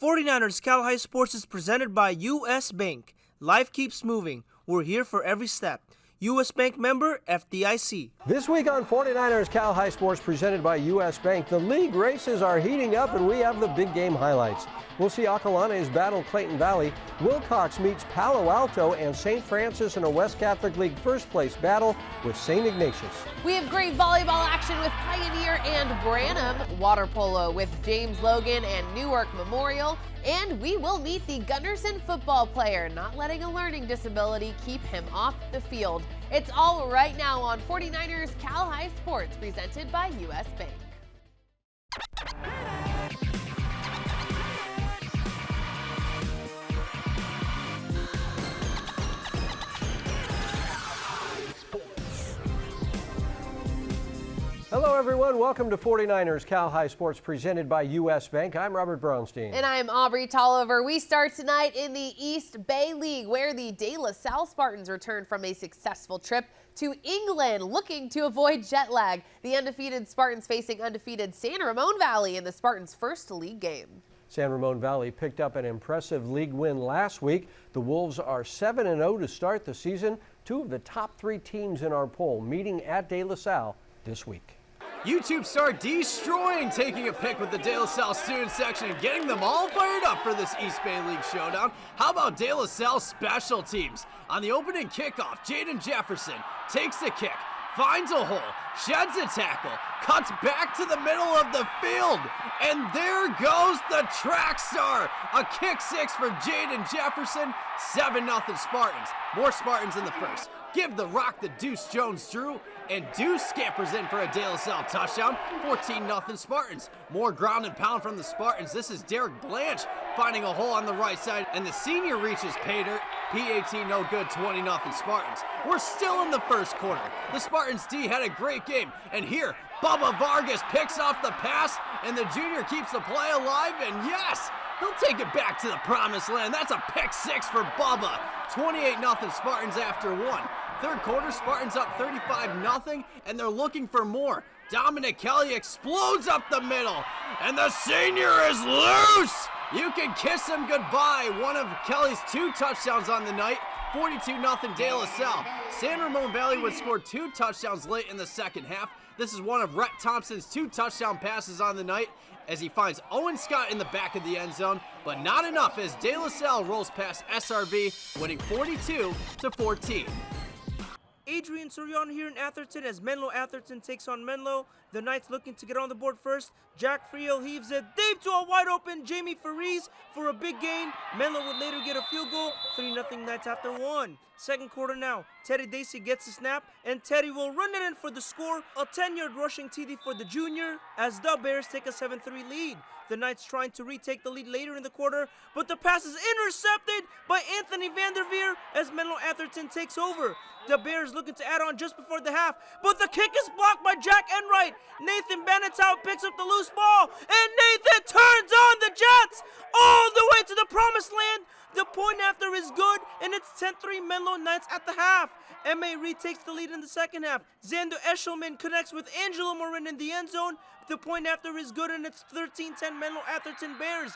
49ers Cal High Sports is presented by U.S. Bank. Life keeps moving. We're here for every step. U.S. Bank member FDIC. This week on 49ers Cal High Sports presented by U.S. Bank, the league races are heating up and we have the big game highlights. We'll see Acalanes battle Clayton Valley, Wilcox meets Palo Alto, and St. Francis in a West Catholic League first place battle with St. Ignatius. We have great volleyball action with Pioneer and Branham, water polo with James Logan and Newark Memorial, and we will meet the Gunderson football player, not letting a learning disability keep him off the field. It's all right now on 49ers Cal High Sports, presented by U.S. Bank. Hello everyone, welcome to 49ers Cal High Sports presented by U.S. Bank. I'm Robert Braunstein. And I'm Aubrey Tolliver. We start tonight in the East Bay League, where the De La Salle Spartans return from a successful trip to England, looking to avoid jet lag. The undefeated Spartans facing undefeated San Ramon Valley in the Spartans' first league game. San Ramon Valley picked up an impressive league win last week. The Wolves are 7-0 to start the season. Two of the top three teams in our poll meeting at De La Salle this week. YouTube star Destroying taking a pick with the De La Salle student section and getting them all fired up for this East Bay League showdown. How about De La Salle special teams? On the opening kickoff, Jaden Jefferson takes the kick, finds a hole, sheds a tackle, cuts back to the middle of the field, and there goes the track star. A kick six for Jaden Jefferson, 7-0 Spartans. More Spartans in the first. Give the rock to Deuce Jones-Drew, and Deuce scampers in for a De La Salle touchdown, 14-0 Spartans. More ground and pound from the Spartans. This is Derek Blanche finding a hole on the right side, and the senior reaches pay dirt. PAT no good, 20-0 Spartans. We're still in the first quarter. The Spartans D had a great game, and here, Bubba Vargas picks off the pass, and the junior keeps the play alive, and yes, he'll take it back to the promised land. That's a pick six for Bubba. 28-0 Spartans after one. Third quarter, Spartans up 35-0, and they're looking for more. Dominic Kelly explodes up the middle, and the senior is loose. You can kiss him goodbye. One of Kelly's two touchdowns on the night. 42-0 De La Salle. San Ramon Valley would score two touchdowns late in the second half. This is one of Rhett Thompson's two touchdown passes on the night as he finds Owen Scott in the back of the end zone, but not enough as De La Salle rolls past SRV, winning 42-14. Adrian Soriano here in Atherton as Menlo Atherton takes on Menlo. The Knights looking to get on the board first. Jack Friel heaves it deep to a wide open Jamie Fariz for a big gain. Menlo would later get a field goal. 3-0 Knights after one. Second quarter now. Teddy Dacey gets the snap, and Teddy will run it in for the score. A 10-yard rushing TD for the junior as the Bears take a 7-3 lead. The Knights trying to retake the lead later in the quarter, but the pass is intercepted by Anthony Vanderveer as Menlo Atherton takes over. The Bears looking to add on just before the half, but the kick is blocked by Jack Enright. Nathan Banatow picks up the loose ball, and Nathan turns on the Jets all the way to the promised land. The point after is good, and it's 10-3 Menlo Knights at the half. M.A. retakes the lead in the second half. Xander Eshelman connects with Angelo Marin in the end zone. The point after is good, and it's 13-10 Menlo Atherton Bears.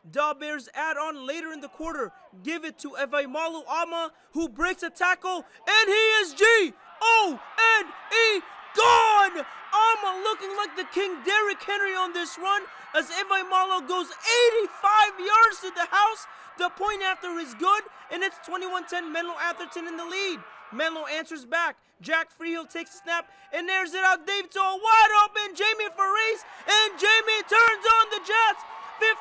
The Bears add on later in the quarter. Give it to Evaimalu Ama, who breaks a tackle, and he is G-O-N-E gone! Ama looking like the King Derrick Henry on this run as Evaimalu goes 85 yards to the house. The point after is good, and it's 21-10 Menlo Atherton in the lead. Menlo answers back. Jack Freehill takes a snap and airs it out deep to a wide open Jamie Fariz, and Jamie turns on the Jets.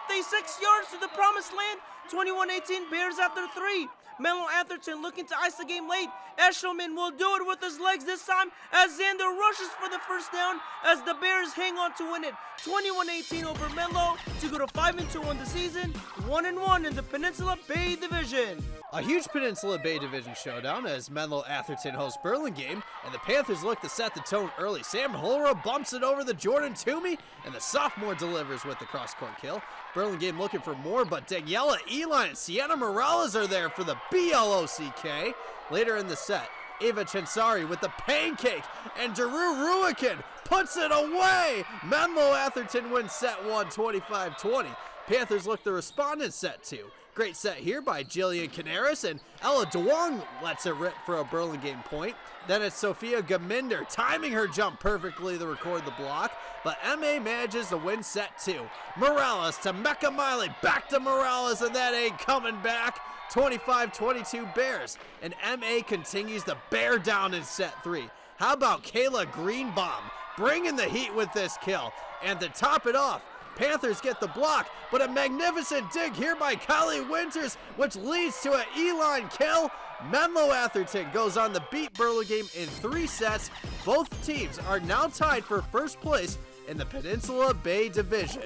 56 yards to the promised land. 21-18 Bears after three. Menlo Atherton looking to ice the game late. Eshelman will do it with his legs this time as Xander rushes for the first down as the Bears hang on to win it. 21-18 over Menlo to go to 5-2 on the season, 1-1 in the Peninsula Bay Division. A huge Peninsula Bay Division showdown as Menlo Atherton hosts Burlingame, and the Panthers look to set the tone early. Sam Holra bumps it over the Jordan Toomey, and the sophomore delivers with the cross-court kill. Burlingame looking for more, but Daniela Eli and Sienna Morales are there for the BLOCK. Later in the set, Ava Chensari with the pancake, and Drew Ruikin puts it away. Menlo Atherton wins set one, 25-20. Panthers look to respond in set 2. Great set here by Jillian Canaris, and Ella DeWong lets it rip for a Burlingame point. Then it's Sophia Gaminder timing her jump perfectly to record the block, but MA manages to win set 2. Morales to Mecca Miley, back to Morales, and that ain't coming back. 25-22 Bears, and MA continues to bear down in set 3. How about Kayla Greenbaum bringing the heat with this kill? And to top it off, Panthers get the block, but a magnificent dig here by Kylie Winters, which leads to an E-line kill. Menlo Atherton goes on to beat Burlingame in 3 sets. Both teams are now tied for first place in the Peninsula Bay Division.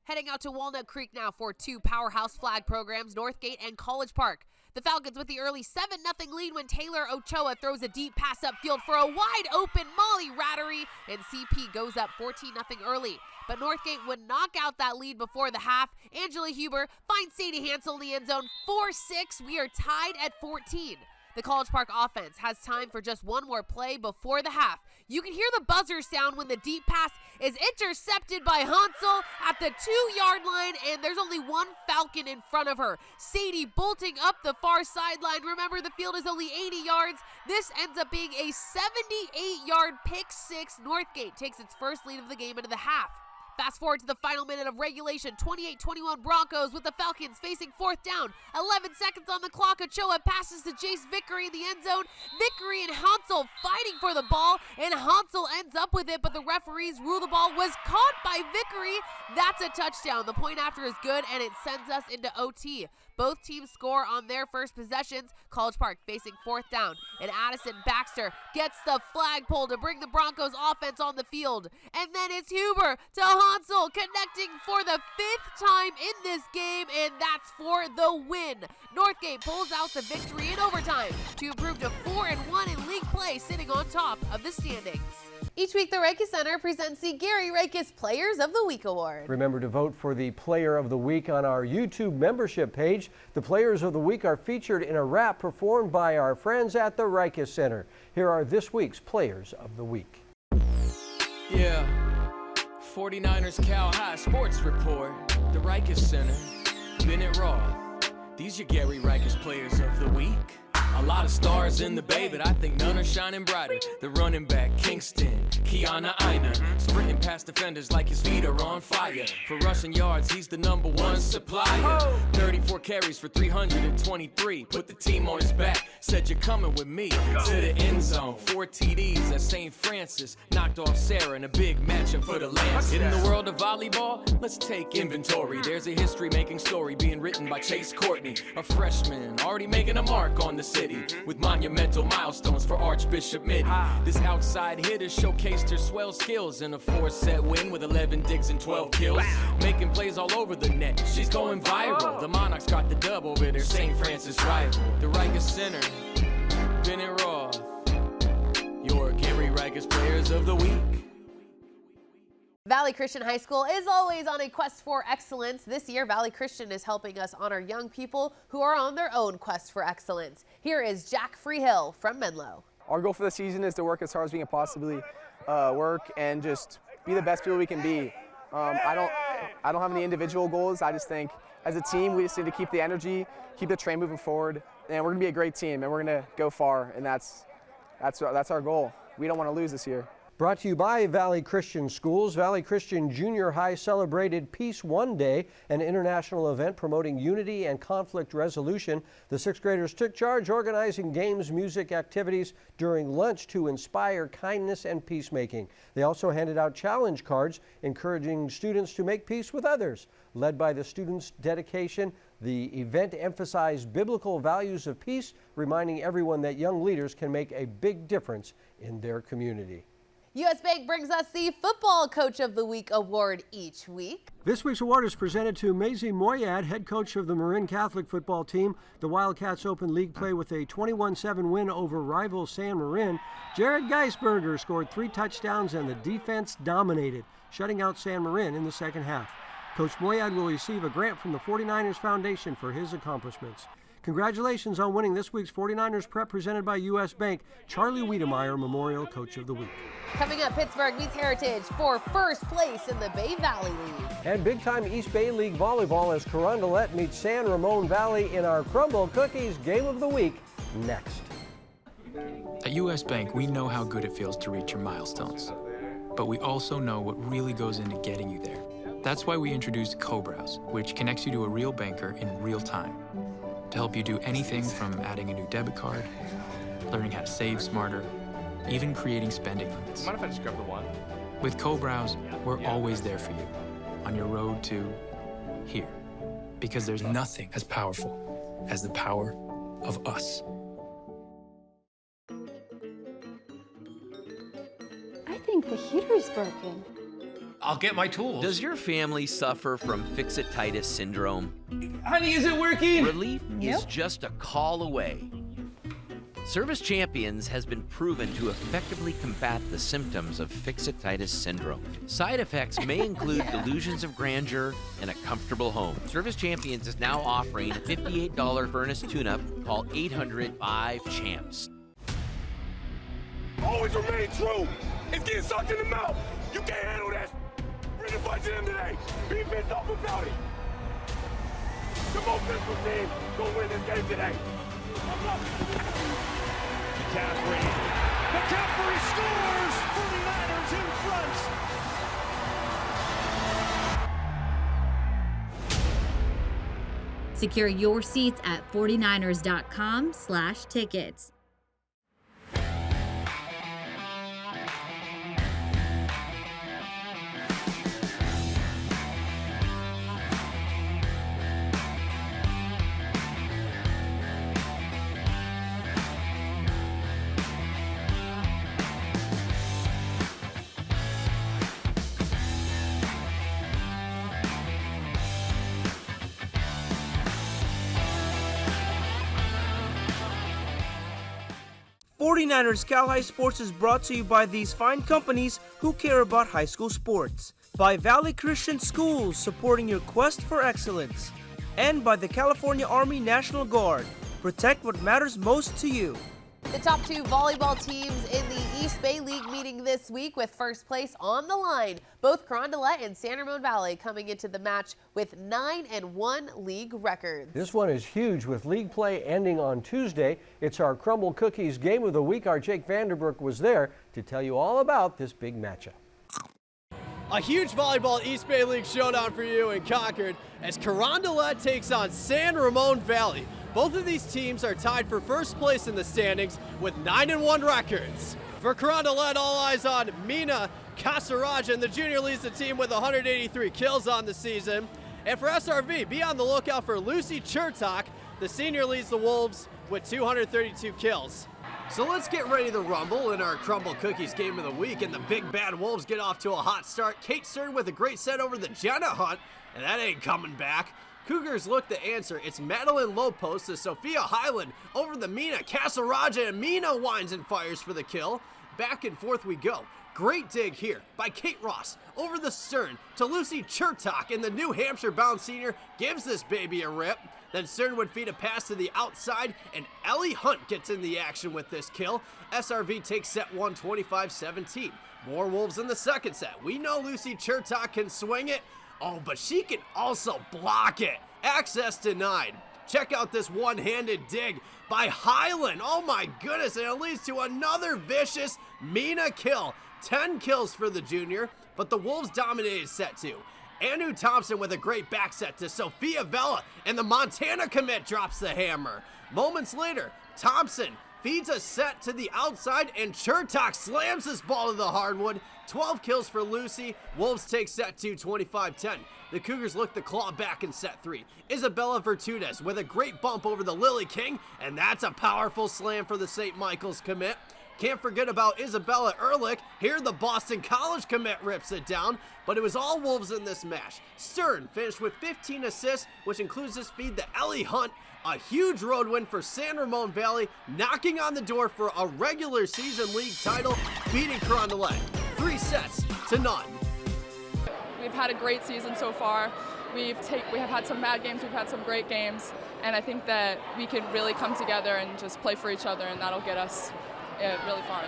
Heading out to Walnut Creek now for 2 powerhouse flag programs, Northgate and College Park. The Falcons with the early 7-0 lead when Taylor Ochoa throws a deep pass upfield for a wide open Molly Rattery, and CP goes up 14-0 early. But Northgate would knock out that lead before the half. Angela Huber finds Sadie Hansel in the end zone, 4-6. We are tied at 14. The College Park offense has time for just one more play before the half. You can hear the buzzer sound when the deep pass is intercepted by Hansel at the 2-yard line, and there's only one Falcon in front of her. Sadie bolting up the far sideline. Remember, the field is only 80 yards. This ends up being a 78-yard pick six. Northgate takes its first lead of the game into the half. Fast forward to the final minute of regulation, 28-21 Broncos with the Falcons facing 4th down. 11 seconds on the clock, Ochoa passes to Jace Vickery in the end zone. Vickery and Hansel fighting for the ball, and Hansel ends up with it, but the referees rule the ball was caught by Vickery. That's a touchdown. The point after is good, and it sends us into OT. Both teams score on their first possessions. College Park facing 4th down, and Addison Baxter gets the flagpole to bring the Broncos offense on the field. And then it's Huber to Hansel, connecting for the 5th time in this game, and that's for the win. Northgate pulls out the victory in overtime to improve to 4-1 in league play, sitting on top of the standings. Each week, the Rikis Center presents the Gary Rikis Players of the Week Award. Remember to vote for the Player of the Week on our YouTube membership page. The Players of the Week are featured in a rap performed by our friends at the Rikis Center. Here are this week's Players of the Week. Yeah, 49ers Cal High Sports Report, the Rikis Center, Bennett Roth. These your Gary Rikis Players of the Week. A lot of stars in the Bay, but I think none are shining brighter. The running back, Kingston, Kiana Ina, sprinting past defenders like his feet are on fire. For rushing yards, he's the #1 supplier. 34 carries for 323, put the team on his back, said you're coming with me to the end zone. 4 TDs at St. Francis, knocked off Sarah in a big matchup for the Lance. In the world of volleyball, let's take inventory. There's a history-making story being written by Chase Courtney, a freshman already making a mark on the city with monumental milestones for Archbishop Mitty. This outside hitter showcased her swell skills in a 4-set win with 11 digs and 12 kills, making plays all over the net. She's going viral. The Monarchs got the dub over their St. Francis rival. The Rikis Center, Bennett Roth, your Gary Rikis Players of the Week. Valley Christian High School is always on a quest for excellence. This year, Valley Christian is helping us honor young people who are on their own quest for excellence. Here is Jack Freehill from Menlo. Our goal for the season is to work as hard as we can possibly work and just be the best people we can be. I don't have any individual goals. I just think as a team, we just need to keep the energy, keep the train moving forward, and we're gonna be a great team, and we're gonna go far, and that's our goal. We don't want to lose this year. Brought to you by Valley Christian Schools. Valley Christian Junior High celebrated Peace One Day, an international event promoting unity and conflict resolution. The 6th graders took charge organizing games, music, activities during lunch to inspire kindness and peacemaking. They also handed out challenge cards encouraging students to make peace with others. Led by the students' dedication, the event emphasized biblical values of peace, reminding everyone that young leaders can make a big difference in their community. U.S. Bank brings us the Football Coach of the Week award each week. This week's award is presented to Maisie Moyad, head coach of the Marin Catholic football team. The Wildcats opened league play with a 21-7 win over rival San Marin. Jared Geisberger scored 3 touchdowns and the defense dominated, shutting out San Marin in the second half. Coach Moyad will receive a grant from the 49ers Foundation for his accomplishments. Congratulations on winning this week's 49ers Prep presented by U.S. Bank. Charlie Wiedemeyer, Memorial Coach of the Week. Coming up, Pittsburgh meets Heritage for first place in the Bay Valley League. And big-time East Bay League volleyball as Carondelet meets San Ramon Valley in our Crumble Cookies Game of the Week next. At U.S. Bank, we know how good it feels to reach your milestones, but we also know what really goes into getting you there. That's why we introduced Co-Browse, which connects you to a real banker in real time to help you do anything from adding a new debit card, learning how to save smarter, even creating spending limits. Mind if I just grab the one? With Co-Browse, we're always there for you on your road to here, because there's nothing as powerful as the power of us. I think the heater's broken. I'll get my tools. Does your family suffer from fixititis syndrome? Honey, is it working? Relief is just a call away. Service Champions has been proven to effectively combat the symptoms of fixititis syndrome. Side effects may include delusions of grandeur and a comfortable home. Service Champions is now offering a $58 furnace tune-up. Call 800-5-CHAMPS. Always remain true. It's getting sucked in the mouth. You can't handle that. Bring the fight to them today. Be pissed off about it. The most physical team gonna win this game today. McCaffrey. McCaffrey scores! 49ers in front. Secure your seats at 49ers.com/tickets. '49ers Cal High Sports is brought to you by these fine companies who care about high school sports. By Valley Christian Schools, supporting your quest for excellence. And by the California Army National Guard. Protect what matters most to you. The top two volleyball teams in the East Bay League meeting this week with first place on the line. Both Carondelet and San Ramon Valley coming into the match with 9-1 league records. This one is huge with league play ending on Tuesday. It's our Crumble Cookies Game of the Week. Our Jake Vanderbroek was there to tell you all about this big matchup. A huge volleyball East Bay League showdown for you in Concord as Carondelet takes on San Ramon Valley. Both of these teams are tied for first place in the standings with 9-1 records. For Carondelet, all eyes on Mina Kasarajan. The junior leads the team with 183 kills on the season. And for SRV, be on the lookout for Lucy Chertok. The senior leads the Wolves with 232 kills. So let's get ready to rumble in our Crumble Cookies Game of the Week, and the big bad Wolves get off to a hot start. Kate Stern with a great set over the Jenna Hunt, and that ain't coming back. Cougars look to answer. It's Madeline Lopos to Sophia Highland over the Mina Kasaraja, and Mina winds and fires for the kill. Back and forth we go. Great dig here by Kate Ross over the Stern to Lucy Chertok, and the New Hampshire-bound senior gives this baby a rip. Then Stern would feed a pass to the outside, and Ellie Hunt gets in the action with this kill. SRV takes set 1, 25-17. More Wolves in the second set. We know Lucy Chertok can swing it. Oh, but she can also block it. Access denied. Check out this one-handed dig by Highland. Oh my goodness, and it leads to another vicious Mina kill. 10 kills for the junior, but the Wolves dominated set 2. Anu Thompson with a great back set to Sophia Vella, and the Montana commit drops the hammer. Moments later, Thompson feeds a set to the outside, and Chertok slams this ball to the hardwood. 12 kills for Lucy. Wolves take set 2, 25-10. The Cougars look to claw back in set 3. Isabella Virtudes with a great bump over the Lily King, and that's a powerful slam for the St. Michael's commit. Can't forget about Isabella Ehrlich. Here the Boston College commit rips it down, but it was all Wolves in this match. Stern finished with 15 assists, which includes this feed to Ellie Hunt. A huge road win for San Ramon Valley, knocking on the door for a regular season league title, beating Carondelet 3-0. We've had a great season so far. we have had some bad games, we've had some great games, and I think that we could really come together and just play for each other, and that'll get us really far.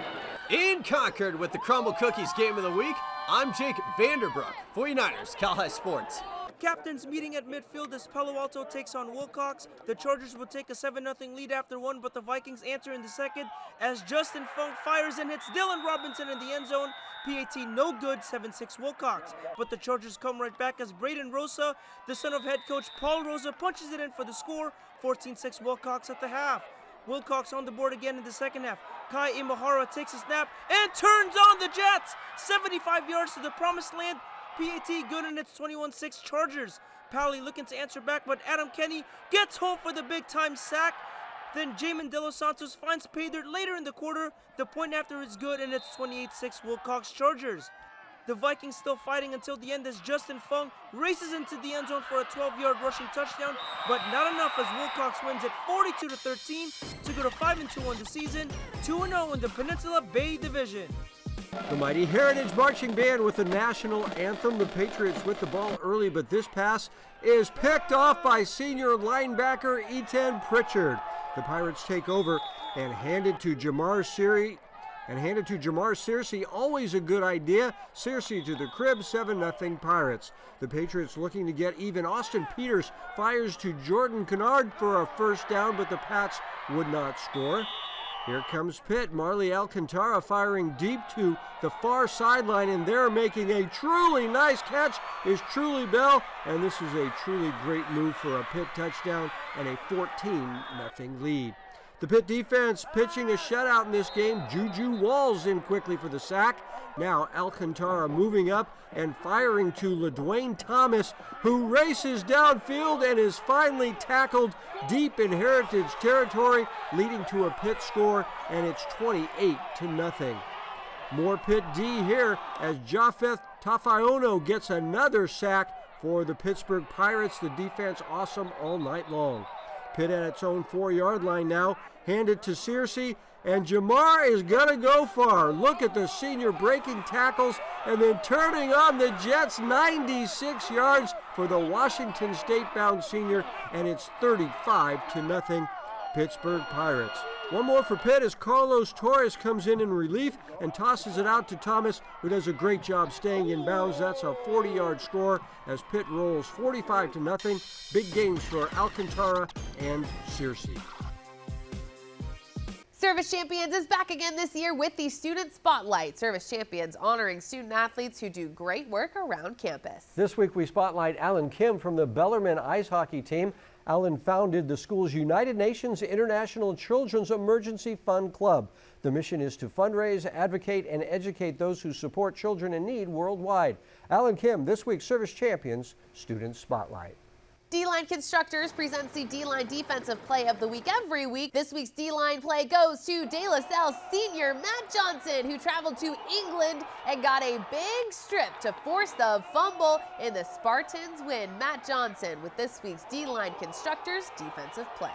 In Concord with the Crumble Cookies Game of the Week, I'm Jake Vanderbrook, 49ers Cal High Sports. Captains meeting at midfield as Palo Alto takes on Wilcox. The Chargers will take a 7-0 lead after one, but the Vikings answer in the second as Justin Funk fires and hits Dylan Robinson in the end zone. PAT no good, 7-6 Wilcox. But the Chargers come right back as Braden Rosa, the son of head coach Paul Rosa, punches it in for the score, 14-6 Wilcox at the half. Wilcox on the board again in the second half. Kai Imahara takes a snap and turns on the Jets. 75 yards to the promised land. PAT good, and it's 21-6 Chargers. Pally looking to answer back, but Adam Kenny gets home for the big-time sack. Then Jamin De Los Santos finds pay dirt later in the quarter. The point after is good, and it's 28-6 Wilcox Chargers. The Vikings still fighting until the end as Justin Fung races into the end zone for a 12-yard rushing touchdown, but not enough as Wilcox wins at 42-13 to go to 5-2 on the season, 2-0 in the Peninsula Bay Division. The mighty Heritage Marching Band with the national anthem. The Patriots with the ball early, but this pass is picked off by senior linebacker Ethan Pritchard. The Pirates take over and hand it to Jamar Searcy. Always a good idea. Searcy to the crib, 7-0 Pirates. The Patriots looking to get even. Austin Peters fires to Jordan Kennard for a first down, but the Pats would not score. Here comes Pitt. Marley Alcantara firing deep to the far sideline, and there making a truly nice catch is Truly Bell, and this is a truly great move for a Pitt touchdown and a 14-0 lead. The Pitt defense pitching a shutout in this game. Juju Walls in quickly for the sack. Now Alcantara moving up and firing to LaDwayne Thomas, who races downfield and is finally tackled deep in Heritage territory, leading to a Pitt score, and it's 28-0. More Pitt D here as Japheth Tafayono gets another sack for the Pittsburgh Pirates. The defense awesome all night long. Pitt at its own 4-yard line now. Handed to Searcy, and Jamar is going to go far. Look at the senior breaking tackles and then turning on the Jets. 96 yards for the Washington State-bound senior, and it's 35-0 Pittsburgh Pirates. One more for Pitt as Carlos Torres comes in relief and tosses it out to Thomas, who does a great job staying in bounds. That's a 40-yard score as Pitt rolls 45-0. Big games for Alcantara and Searcy. Service Champions is back again this year with the Student Spotlight. Service Champions honoring student athletes who do great work around campus. This week we spotlight Alan Kim from the Bellarmine ice hockey team. Alan founded the school's United Nations International Children's Emergency Fund Club. The mission is to fundraise, advocate, and educate those who support children in need worldwide. Alan Kim, this week's Service Champions Student Spotlight. D-Line Constructors presents the D-Line Defensive Play of the Week every week. This week's D-Line play goes to De La Salle senior Matt Johnson, who traveled to England and got a big strip to force the fumble in the Spartans' win. Matt Johnson with this week's D-Line Constructors Defensive Play.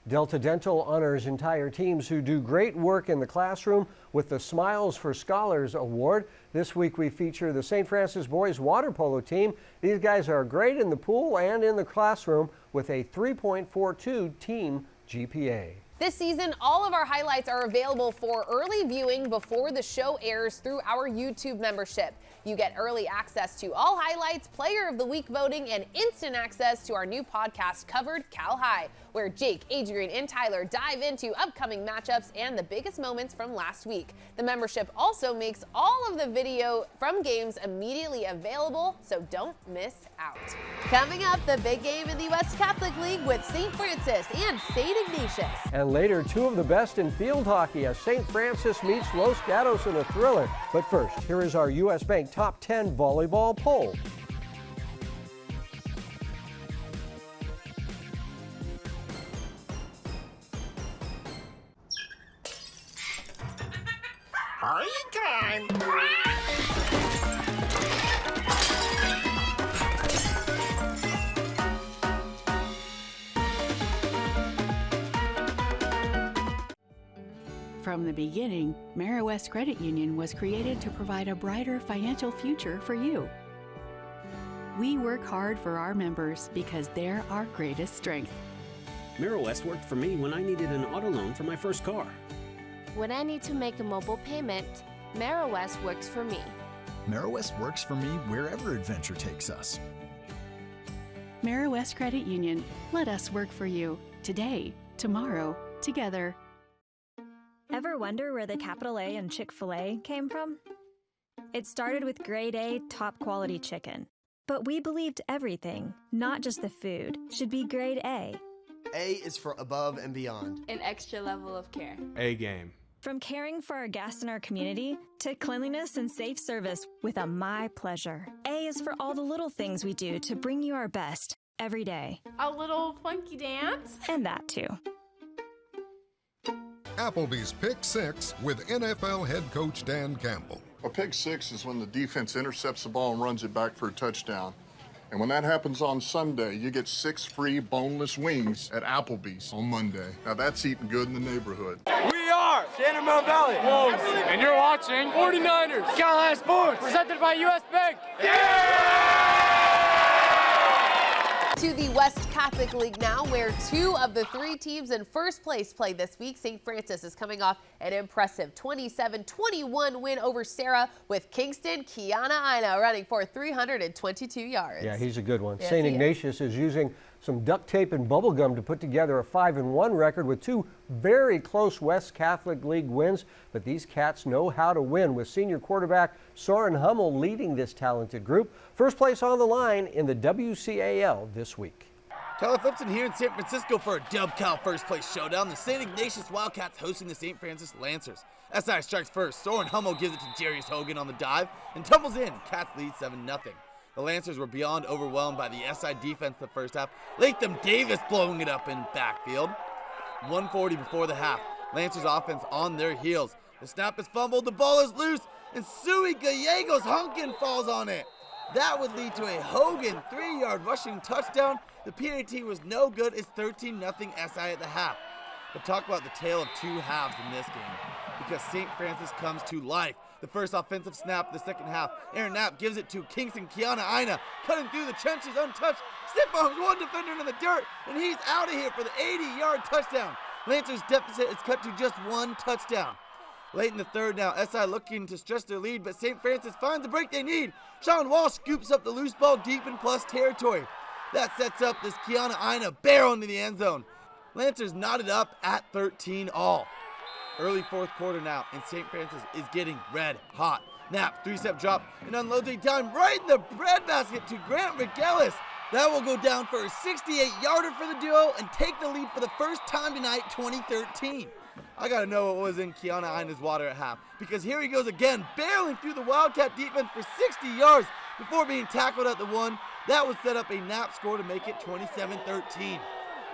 Delta Dental honors entire teams who do great work in the classroom with the Smiles for Scholars Award. This week we feature the St. Francis Boys water polo team. These guys are great in the pool and in the classroom with a 3.42 team GPA. This season, all of our highlights are available for early viewing before the show airs through our YouTube membership. You get early access to all highlights, Player of the Week voting, and instant access to our new podcast, Covered Cal High, where Jake, Adrian, and Tyler dive into upcoming matchups and the biggest moments from last week. The membership also makes all of the video from games immediately available, so don't miss out. Coming up, the big game in the U.S. Catholic League with St. Francis and St. Ignatius. And later, two of the best in field hockey as St. Francis meets Los Gatos in a thriller. But first, here is our U.S. Bank Top 10 volleyball poll. Hurry time! From the beginning, Meriwest Credit Union was created to provide a brighter financial future for you. We work hard for our members because they're our greatest strength. MarrowWest worked for me when I needed an auto loan for my first car. When I need to make a mobile payment, MarrowWest works for me. MarrowWest works for me wherever adventure takes us. MarrowWest Credit Union. Let us work for you. Today, tomorrow, together. Ever wonder where the capital A in Chick-fil-A came from? It started with grade A, top quality chicken. But we believed everything, not just the food, should be grade A. A is for above and beyond. An extra level of care. A game. From caring for our guests in our community to cleanliness and safe service with a My Pleasure. A is for all the little things we do to bring you our best every day. A little funky dance. And that too. Applebee's Pick Six with NFL head coach Dan Campbell. A pick six is when the defense intercepts the ball and runs it back for a touchdown. And when that happens on Sunday, you get 6 free boneless wings at Applebee's on Monday. Now that's eating good in the neighborhood. We are Shenandoah Valley Wolves, and you're watching 49ers Cal High Sports, presented by U.S. Bank. To the West Catholic League now, where 2 of the 3 teams in first place play this week. St. Francis is coming off an impressive 27-21 win over Sarah, with Kingston Kiana Ina running for 322 yards. Yeah, he's a good one. Yes, St. Ignatius is using some duct tape and bubble gum to put together a 5-1 record with 2 very close West Catholic League wins. But these Cats know how to win, with senior quarterback Soren Hummel leading this talented group. First place on the line in the WCAL this week. Cal Flipson here in San Francisco for a Dub Cal first place showdown. The St. Ignatius Wildcats hosting the St. Francis Lancers. SI strikes first. Soren Hummel gives it to Jarius Hogan on the dive and tumbles in. Cats lead 7-0. The Lancers were beyond overwhelmed by the SI defense the first half. Latham Davis blowing it up in backfield. 1:40 before the half. Lancers offense on their heels. The snap is fumbled, the ball is loose, and Sui Gallegos Hunkin falls on it. That would lead to a Hogan 3-yard rushing touchdown. The PAT was no good. It's 13-0 SI at the half. But talk about the tale of 2 halves in this game, because St. Francis comes to life. The first offensive snap of the second half. Aaron Knapp gives it to Kingston Kiana Ina, cutting through the trenches untouched. Stiff-arms one defender in the dirt, and he's out of here for the 80-yard touchdown. Lancers deficit is cut to just 1 touchdown. Late in the third now, SI looking to stretch their lead, but St. Francis finds the break they need. Sean Walsh scoops up the loose ball deep in plus territory. That sets up this Kiana Ina barrel into the end zone. Lancers knotted up at 13 all. Early fourth quarter now, and St. Francis is getting red hot. Knapp, 3-step drop, and unloads a dime right in the breadbasket to Grant Regelis. That will go down for a 68-yarder for the duo and take the lead for the first time tonight, 2013. I gotta know what was in Kiana Ina's water at half, because here he goes again, barreling through the Wildcat defense for 60 yards before being tackled at the 1. That would set up a Knapp score to make it 27-13.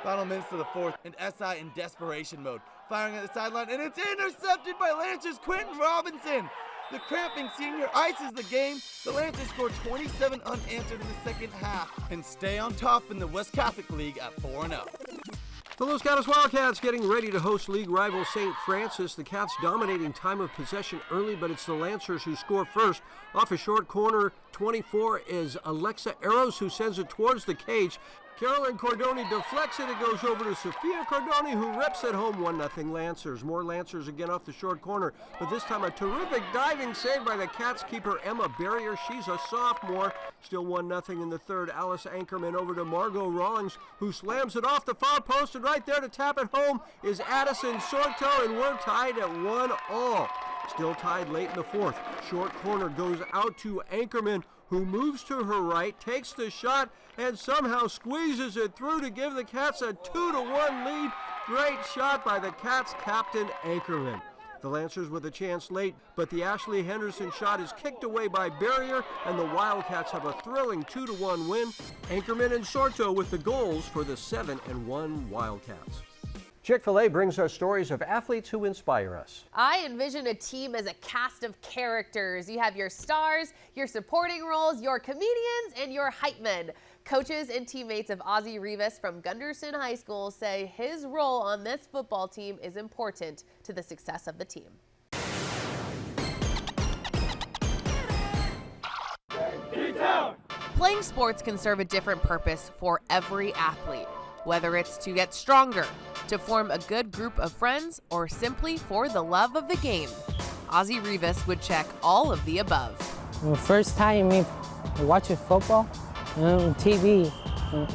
Final minutes of the fourth, and SI in desperation mode, firing at the sideline, and it's intercepted by Lancers' Quentin Robinson. The cramping senior ices the game. The Lancers score 27 unanswered in the second half and stay on top in the West Catholic League at 4-0. The Los Gatos Wildcats getting ready to host league rival St. Francis. The Cats dominating time of possession early, but it's the Lancers who score first. Off a short corner, 24 is Alexa Eros, who sends it towards the cage. Carolyn Cordoni deflects it. It goes over to Sophia Cordoni, who rips it home. 1-0 Lancers. More Lancers again off the short corner, but this time a terrific diving save by the Cats keeper Emma Barrier. She's a sophomore. Still 1-0 in the third. Alice Ankerman over to Margot Rawlings, who slams it off the far post, and right there to tap it home is Addison Sorto, and we're tied at 1-1. Still tied late in the fourth. Short corner goes out to Ankerman, who moves to her right, takes the shot, and somehow squeezes it through to give the Cats a 2-1 lead. Great shot by the Cats captain Ankerman. The Lancers with a chance late, but the Ashley Henderson shot is kicked away by Barrier, and the Wildcats have a thrilling 2-1 win. Ankerman and Sorto with the goals for the 7-1 Wildcats. Chick-fil-A brings us stories of athletes who inspire us. I envision a team as a cast of characters. You have your stars, your supporting roles, your comedians, and your hype men. Coaches and teammates of Ozzie Rivas from Gunderson High School say his role on this football team is important to the success of the team. Playing sports can serve a different purpose for every athlete, whether it's to get stronger, to form a good group of friends, or simply for the love of the game. Ozzie Rivas would check all of the above. The first time me watching football on TV,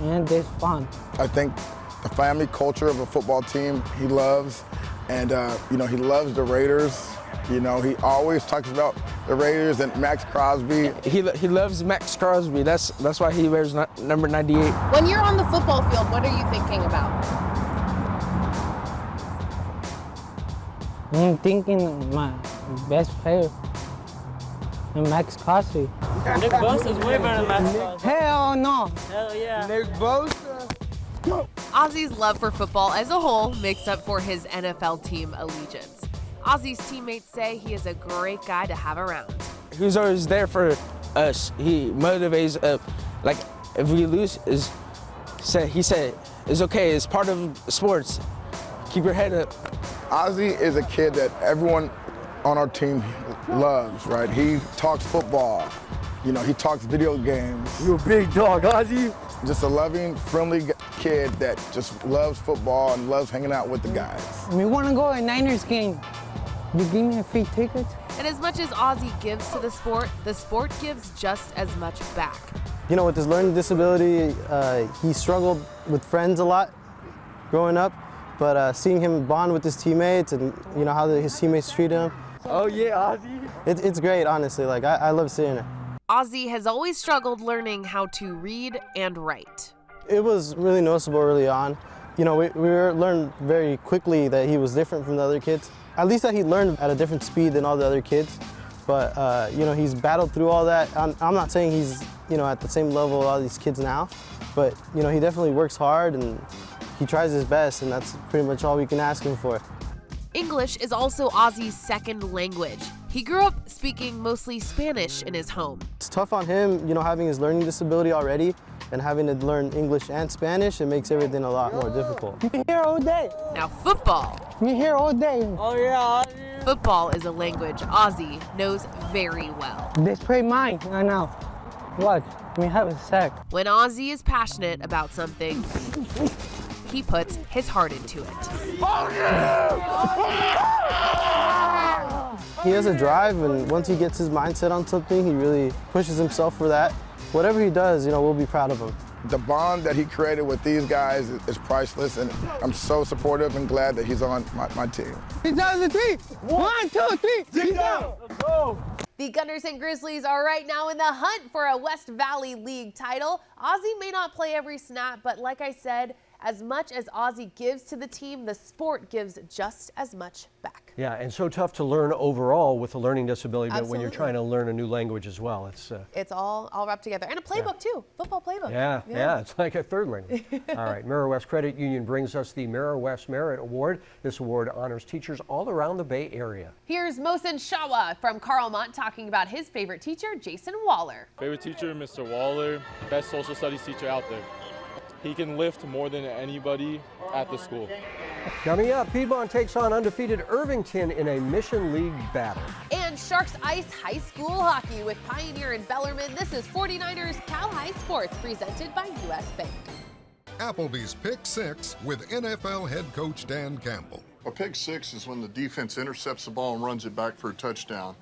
and it's fun. I think the family culture of a football team he loves, and he loves the Raiders. He always talks about the Raiders and Max Crosby. He loves Max Crosby. That's why he wears number 98. When you're on the football field, what are you thinking about? I'm thinking of my best player, Max Crosby. Nick Bosa is way better than Max Crosby. Hell no. Hell yeah. Nick Bosa. Ozzie's love for football as a whole makes up for his NFL team allegiance. Ozzie's teammates say he is a great guy to have around. He's always there for us. He motivates us. Like, if we lose, he said, it's okay, it's part of sports. Keep your head up. Ozzie is a kid that everyone on our team loves, right? He talks football. He talks video games. You a big dog, Ozzie. Just a loving, friendly kid that just loves football and loves hanging out with the guys. We want to go to a Niners game. You give me a free ticket? And as much as Ozzie gives to the sport gives just as much back. With his learning disability, he struggled with friends a lot growing up, but seeing him bond with his teammates and how his teammates treat him. Oh yeah, Ozzie. It's great, honestly. Like, I love seeing it. Ozzie has always struggled learning how to read and write. It was really noticeable early on. We learned very quickly that he was different from the other kids. At least that he learned at a different speed than all the other kids. But, he's battled through all that. I'm not saying he's, at the same level of all these kids now, but, he definitely works hard and he tries his best, and that's pretty much all we can ask him for. English is also Ozzie's second language. He grew up speaking mostly Spanish in his home. It's tough on him, having his learning disability already and having to learn English and Spanish. It makes everything a lot more difficult. You're here all day. Now football. You're here all day. Oh yeah. Football is a language Ozzie knows very well. They spray mine right now. What? We have a sack. When Ozzie is passionate about something, he puts his heart into it. He has a drive, and once he gets his mindset on something, he really pushes himself for that. Whatever he does, we'll be proud of him. The bond that he created with these guys is priceless, and I'm so supportive and glad that he's on my team. He's on the three. 1, 2, 3. He's down. Let's go. The Gunderson Grizzlies are right now in the hunt for a West Valley League title. Ozzie may not play every snap, but like I said, as much as Ozzie gives to the team, the sport gives just as much back. Yeah, and so tough to learn overall with a learning disability, but when you're Absolutely. trying to learn a new language as well, It's all wrapped together. And a playbook too, football playbook. Yeah, it's like a third language. All right, Mirror West Credit Union brings us the Mirror West Merit Award. This award honors teachers all around the Bay Area. Here's Mohsen Shawa from Carlmont talking about his favorite teacher, Jason Waller. Favorite teacher, Mr. Waller, best social studies teacher out there. He can lift more than anybody at the school. Coming up, Piedmont takes on undefeated Irvington in a Mission League battle. And Sharks ice high school hockey with Pioneer and Bellarmine. This is 49ers Cal High Sports presented by U.S. Bank. Applebee's Pick 6 with NFL head coach Dan Campbell. A pick six is when the defense intercepts the ball and runs it back for a touchdown.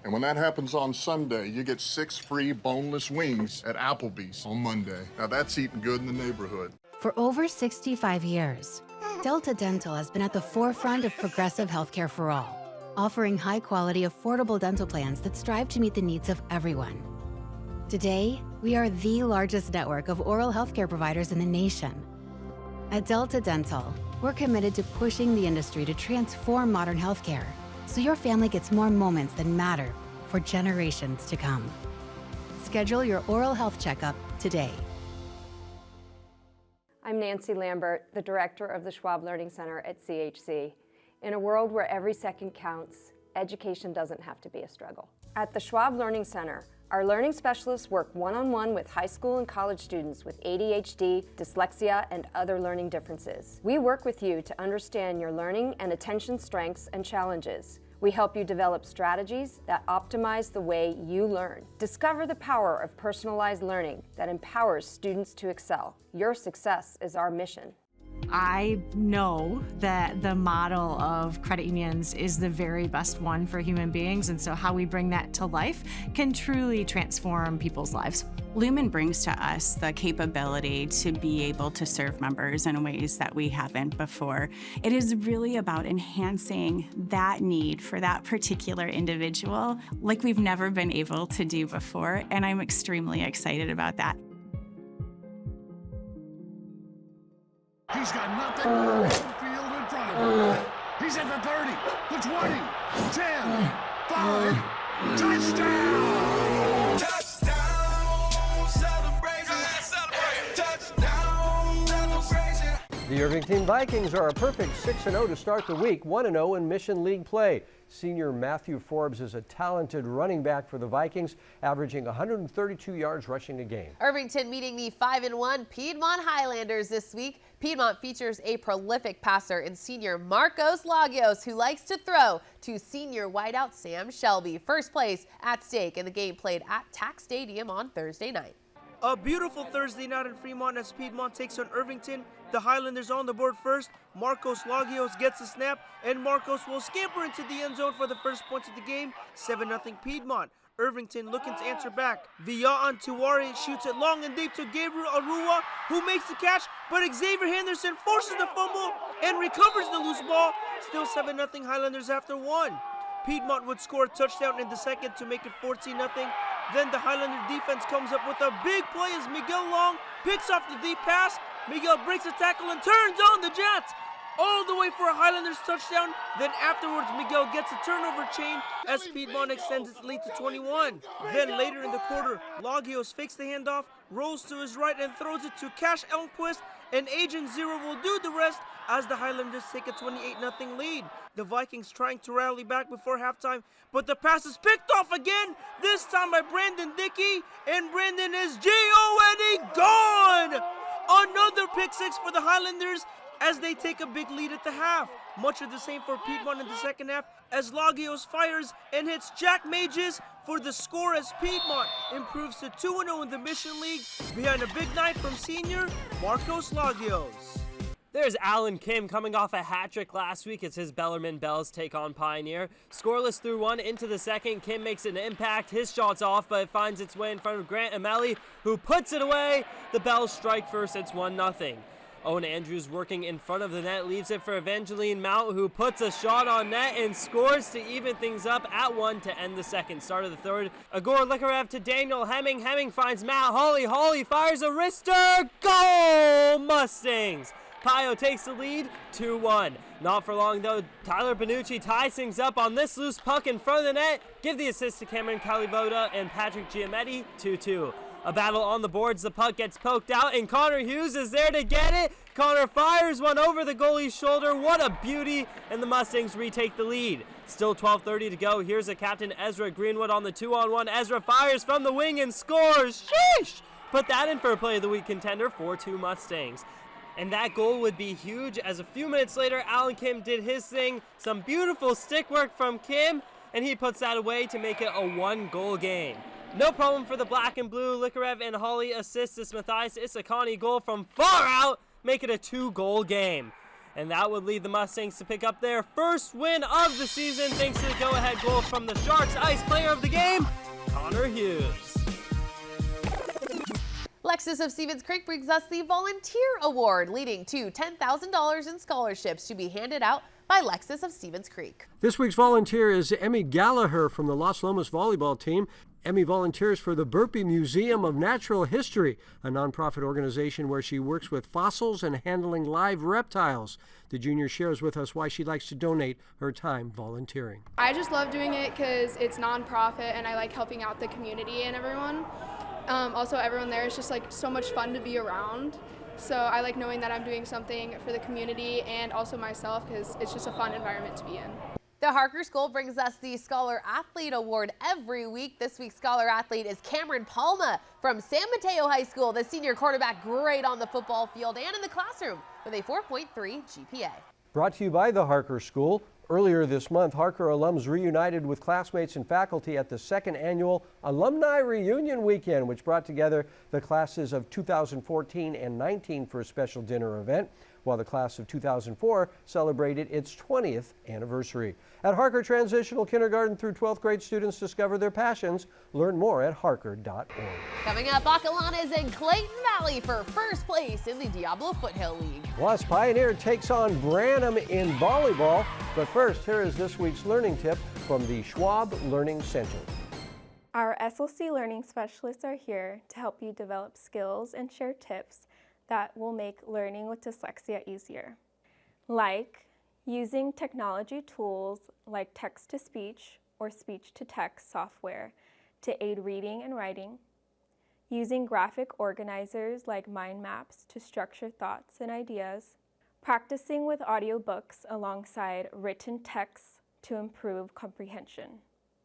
And when that happens on Sunday, you get 6 free boneless wings at Applebee's on Monday. Now that's eating good in the neighborhood. For over 65 years, Delta Dental has been at the forefront of progressive healthcare for all, offering high-quality, affordable dental plans that strive to meet the needs of everyone. Today, we are the largest network of oral healthcare providers in the nation. At Delta Dental, we're committed to pushing the industry to transform modern healthcare, so your family gets more moments that matter for generations to come. Schedule your oral health checkup today. I'm Nancy Lambert, the director of the Schwab Learning Center at CHC. In a world where every second counts, education doesn't have to be a struggle. At the Schwab Learning Center, our learning specialists work one-on-one with high school and college students with ADHD, dyslexia, and other learning differences. We work with you to understand your learning and attention strengths and challenges. We help you develop strategies that optimize the way you learn. Discover the power of personalized learning that empowers students to excel. Your success is our mission. I know that the model of credit unions is the very best one for human beings, and so how we bring that to life can truly transform people's lives. Lumen brings to us the capability to be able to serve members in ways that we haven't before. It is really about enhancing that need for that particular individual like we've never been able to do before, and I'm extremely excited about that. He's got nothing but open field in front of him. He's at the 30, the 20, 10, 5, touchdown! Touchdown celebration! Touchdown celebration! The Irvington Vikings are a perfect 6-0 to start the week, 1-0 in Mission League play. Senior Matthew Forbes is a talented running back for the Vikings, averaging 132 yards rushing a game. Irvington meeting the 5-1 Piedmont Highlanders this week. Piedmont features a prolific passer in senior Marcos Lagios, who likes to throw to senior wideout Sam Shelby. First place at stake in the game played at Tack Stadium on Thursday night. A beautiful Thursday night in Fremont as Piedmont takes on Irvington. The Highlanders on the board first. Marcos Lagios gets a snap, and Marcos will scamper into the end zone for the first points of the game. 7-0 Piedmont. Irvington looking to answer back. Villaan Tiwari shoots it long and deep to Gabriel Arua, who makes the catch, but Xavier Henderson forces the fumble and recovers the loose ball. Still 7-0 Highlanders after one. Piedmont would score a touchdown in the second to make it 14-0. Then the Highlander defense comes up with a big play as Miguel Long picks off the deep pass. Miguel breaks a tackle and turns on the Jets all the way for a Highlanders touchdown. Then afterwards, Miguel gets a turnover chain as Piedmont extends its lead to 21. Then later in the quarter, Lagios fakes the handoff, rolls to his right and throws it to Cash Elmquist, and Agent Zero will do the rest as the Highlanders take a 28-0 lead. The Vikings trying to rally back before halftime, but the pass is picked off again, this time by Brandon Dickey, and Brandon is G-O-N-E gone! Another pick six for the Highlanders as they take a big lead at the half. Much of the same for Piedmont in the second half as Lagios fires and hits Jack Mages for the score as Piedmont improves to 2-0 in the Mission League behind a big night from senior Marcos Lagios. There's Alan Kim coming off a hat trick last week as his Bellarmine Bells take on Pioneer. Scoreless through one into the second. Kim makes an impact. His shot's off, but it finds its way in front of Grant Ameli, who puts it away. The Bells strike first. It's 1-0. Owen Andrews working in front of the net leaves it for Evangeline Mount, who puts a shot on net and scores to even things up at 1 to end the second. Start of the third. Igor Likarev to Daniel Hemming. Hemming finds Matt Hawley. Hawley fires a wrister. Goal! Mustangs! Pio takes the lead, 2-1. Not for long though, Tyler Benucci ties things up on this loose puck in front of the net. Give the assist to Cameron Calivoda and Patrick Giametti, 2-2. A battle on the boards, the puck gets poked out and Connor Hughes is there to get it. Connor fires one over the goalie's shoulder, what a beauty, and the Mustangs retake the lead. Still 12:30 to go, here's a captain Ezra Greenwood on the 2-on-1. Ezra fires from the wing and scores, sheesh! Put that in for a play of the week contender, 4-2 Mustangs. And that goal would be huge as a few minutes later, Alan Kim did his thing. Some beautiful stick work from Kim, and he puts that away to make it a 1-goal game. No problem for the black and blue. Likarev and Hawley assist this Matthias Isakani goal from far out, make it a 2-goal game. And that would lead the Mustangs to pick up their first win of the season thanks to the go-ahead goal from the Sharks Ice player of the game, Connor Hughes. Lexus of Stevens Creek brings us the Volunteer Award, leading to $10,000 in scholarships to be handed out by Lexus of Stevens Creek. This week's volunteer is Emmy Gallagher from the Los Lomas volleyball team. Emmy volunteers for the Burpee Museum of Natural History, a nonprofit organization where she works with fossils and handling live reptiles. The junior shares with us why she likes to donate her time volunteering. I just love doing it because it's nonprofit and I like helping out the community and everyone. Also, everyone there is just like so much fun to be around. So I like knowing that I'm doing something for the community and also myself because it's just a fun environment to be in. The Harker School brings us the Scholar Athlete Award every week. This week's Scholar Athlete is Cameron Palma from San Mateo High School, the senior quarterback great on the football field and in the classroom with a 4.3 GPA. Brought to you by the Harker School. Earlier this month, Harker alums reunited with classmates and faculty at the second annual Alumni Reunion Weekend, which brought together the classes of 2014 and 19 for a special dinner event, while the class of 2004 celebrated its 20th anniversary. At Harker, transitional kindergarten through 12th grade students discover their passions. Learn more at harker.org. Coming up, Acalanes and Clayton Valley for first place in the Diablo Foothill League. Plus, Pioneer takes on Branham in volleyball. But first, here is this week's learning tip from the Schwab Learning Center. Our SLC learning specialists are here to help you develop skills and share tips that will make learning with dyslexia easier, like using technology tools like text-to-speech or speech-to-text software to aid reading and writing, using graphic organizers like mind maps to structure thoughts and ideas, practicing with audiobooks alongside written texts to improve comprehension.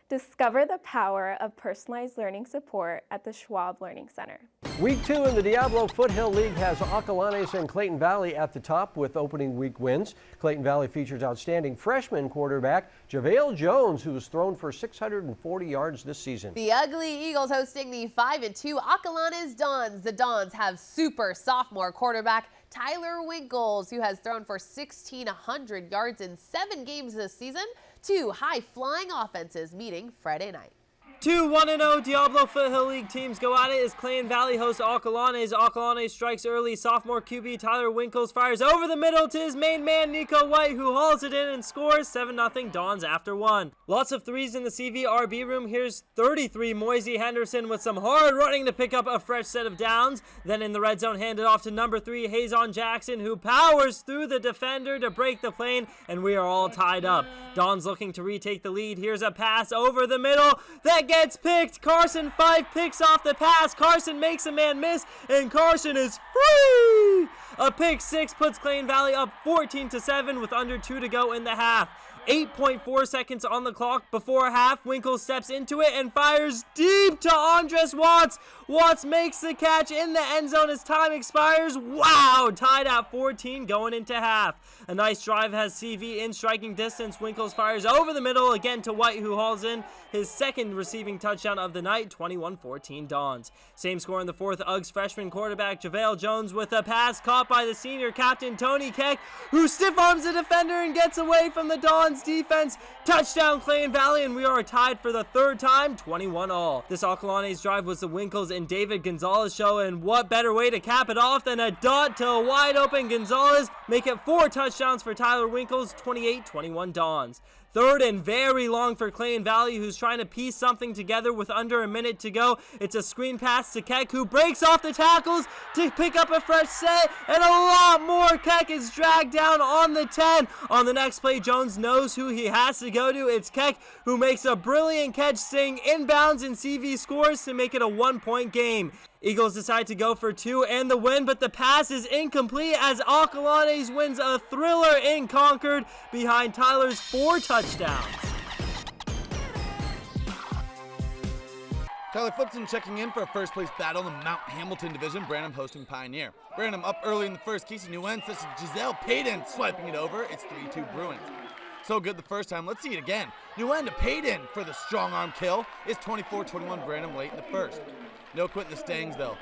Discover the power of personalized learning support at the Schwab Learning Center. Week 2 in the Diablo Foothill League has Acalanes and Clayton Valley at the top with opening week wins. Clayton Valley features outstanding freshman quarterback JaVale Jones, who has thrown for 640 yards this season. The Ugly Eagles hosting the 5-2 Acalanes Dons. The Dons have super sophomore quarterback Tyler Winkles, who has thrown for 1,600 yards in 7 games this season. 2 high-flying offenses meeting Friday night. 2 1-0 Diablo Foothill League teams go at it as Clayton Valley hosts Acalanes. Acalanes strikes early. Sophomore QB Tyler Winkles fires over the middle to his main man Nico White, who hauls it in and scores 7-0 Dons after 1. Lots of threes in the CVRB room. Here's 33 Moisey Henderson with some hard running to pick up a fresh set of downs. Then in the red zone, handed off to number 3 Hazon Jackson, who powers through the defender to break the plane, and we are all tied up. Dons looking to retake the lead. Here's a pass over the middle that gets picked. Carson 5 picks off the pass. Carson makes a man miss, and Carson is free. A pick 6 puts Clayton Valley up 14-7 with under 2 to go in the half. 8.4 seconds on the clock before half. Winkles steps into it and fires deep to Andres Watts. Watts makes the catch in the end zone as time expires. Wow! Tied at 14 going into half. A nice drive has CV in striking distance. Winkles fires over the middle again to White, who hauls in his second receiving touchdown of the night. 21-14 Dons. Same score in the fourth. Uggs freshman quarterback JaVale Jones with a pass caught by the senior captain Tony Keck, who stiff arms the defender and gets away from the Dons defense. Touchdown Clayton Valley, and we are tied for the third time, 21-all. This Acalanes drive was the Winkles and David Gonzalez show, and what better way to cap it off than a dot to a wide open Gonzalez. Make it 4 touchdowns for Tyler Winkles, 28-21 Dons. Third and very long for Clayton Valley, who's trying to piece something together with under a minute to go. It's a screen pass to Keck, who breaks off the tackles to pick up a fresh set, and a lot more. Keck is dragged down on the 10. On the next play, Jones knows who he has to go to. It's Keck, who makes a brilliant catch staying inbounds, and CV scores to make it a 1-point game. Eagles decide to go for 2 and the win, but the pass is incomplete as Acalanes wins a thriller in Concord behind Tyler's 4 touchdowns. Tyler Flipson checking in for a first-place battle in the Mount Hamilton Division. Branham hosting Pioneer. Branham up early in the first. Casey Nguyen says Giselle Payton swiping it over. It's 3-2 Bruins. So good the first time. Let's see it again. Nguyen to Payton for the strong arm kill. It's 24-21 Branham late in the first. No quitting the Stangs, though.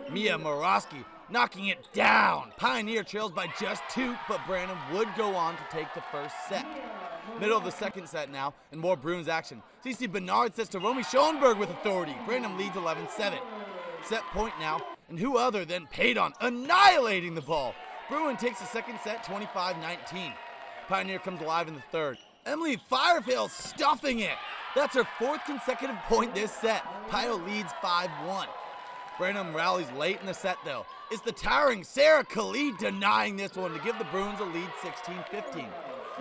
Mia Morosky knocking it down. Pioneer trails by just 2, but Branham would go on to take the first set. Middle of the second set now, and more Bruins action. CC Bernard says to Romy Schoenberg with authority. Branham leads 11-7. Set point now, and who other than Payton annihilating the ball. Bruin takes the second set 25-19. Pioneer comes alive in the third. Emily Firefale stuffing it. That's her 4th consecutive point this set. Pio leads 5-1. Branham rallies late in the set, though. It's the towering Sarah Khalid denying this one to give the Bruins a lead 16-15.